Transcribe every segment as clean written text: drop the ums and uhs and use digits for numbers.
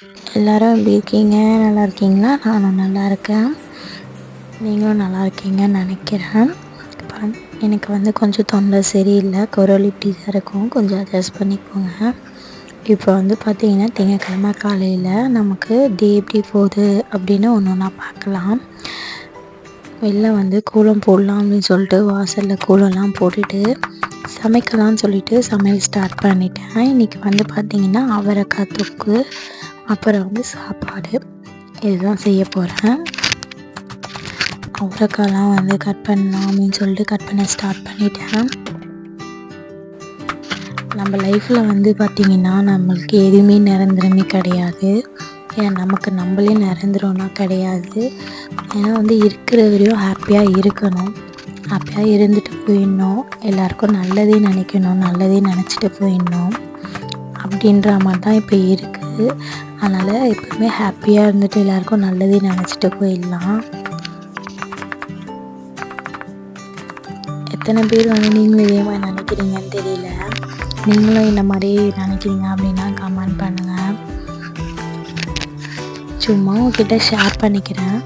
எல்லோரும் எப்படி இருக்கீங்க? நல்லா இருக்கீங்களா? நானும் நல்லா இருக்கேன். நீங்களும் நல்லா இருக்கீங்கன்னு நினைக்கிறேன். இப்போ எனக்கு கொஞ்சம் தொண்டை சரியில்லை, குரல் இப்படி தான் இருக்கும், கொஞ்சம் அட்ஜஸ்ட் பண்ணிக்கோங்க. இப்போ பார்த்திங்கன்னா திங்கக்கிழமை காலையில் நமக்கு டே எப்படி போகுது அப்படின்னு ஒன்று ஒன்றா பார்க்கலாம். வெளில கோலம் போடலாம் அப்படின்னு சொல்லிட்டு வாசலில் கோலம்லாம் போட்டுட்டு சமைக்கலாம்னு சொல்லிட்டு சமையல் ஸ்டார்ட் பண்ணிட்டேன். இன்றைக்கி பார்த்திங்கன்னா அவரைக்காய் தொக்கு, அப்புறம் சாப்பாடு, இதுதான் செய்ய போகிறேன். அவரைக்காய்லாம் கட் பண்ணலாம் அப்படின்னு சொல்லிட்டு கட் பண்ண ஸ்டார்ட் பண்ணிட்டேன். நம்ம லைஃப்பில் பார்த்திங்கன்னா நம்மளுக்கு எதுவுமே நிரந்தரமே கிடையாது. ஏன் நமக்கு நம்மளே நிரந்தரம்னா கிடையாது. ஏன்னா இருக்கிற வரையும் ஹாப்பியாக இருக்கணும், ஹாப்பியாக இருந்துட்டு போயிடணும், எல்லாருக்கும் நல்லதே நினைக்கணும், நல்லதே நினச்சிட்டு போயிடணும் அப்படின்ற மாதிரி தான் இப்போ இருக்குது. அதனால் எப்பவுமே ஹாப்பியாக இருந்துட்டு எல்லாருக்கும் நல்லதே நினச்சிட்டு போயிடலாம். எத்தனை பேர் நீங்களும் இதே மாதிரி நினைக்கிறீங்கன்னு தெரியல. நீங்களும் இந்த மாதிரி நினைக்கிறீங்க அப்படின்னா கமெண்ட் பண்ணுங்கள். சும்மா உங்ககிட்ட ஷேர் பண்ணிக்கிறேன்.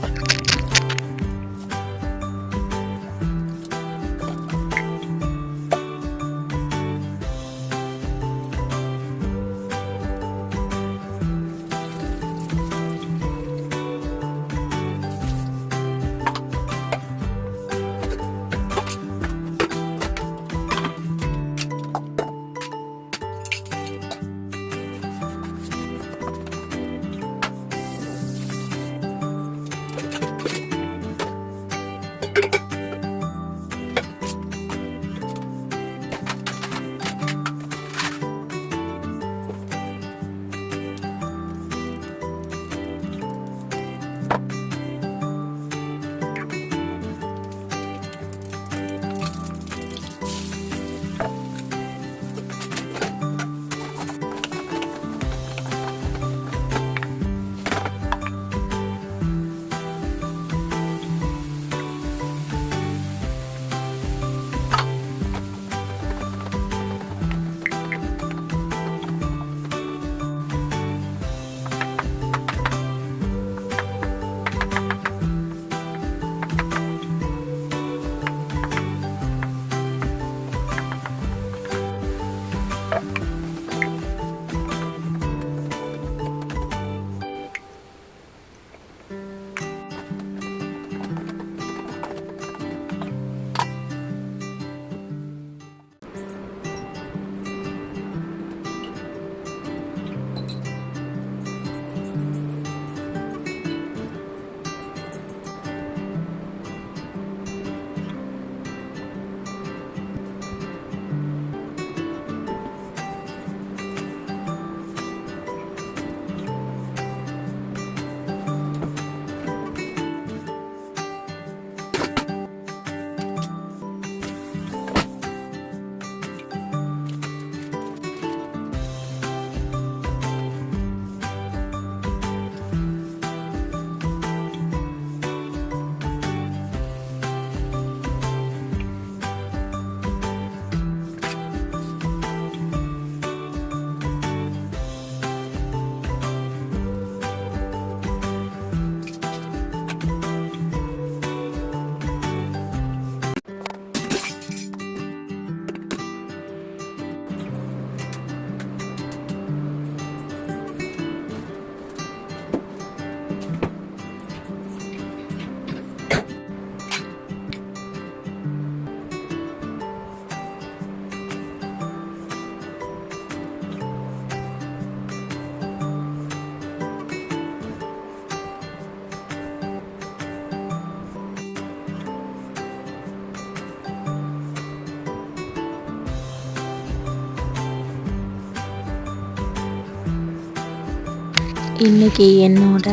இன்றைக்கி என்னோட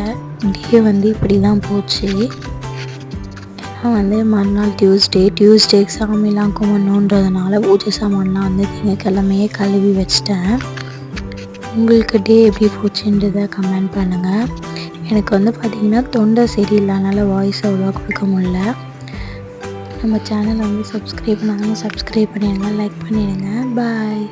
டே இப்படி தான் போச்சு. ஏன்னா மறுநாள் டியூஸ்டேக்கு சாமிலாம் கும்பிடணுன்றதுனால பூஜை சாமான்லாம் திங்கக்கிழமையே கழுவி வச்சிட்டேன். உங்களுக்கு டே எப்படி போச்சுன்றதை கமெண்ட் பண்ணுங்கள். எனக்கு பார்த்திங்கன்னா தொண்டை சரியில்லைனால வாய்ஸ் அவ்வளோவா கொடுக்க முடியல. நம்ம சேனலை சப்ஸ்கிரைப் பண்ணாங்க, சப்ஸ்கிரைப் பண்ணிடுங்க, லைக் பண்ணிடுங்க. பாய்.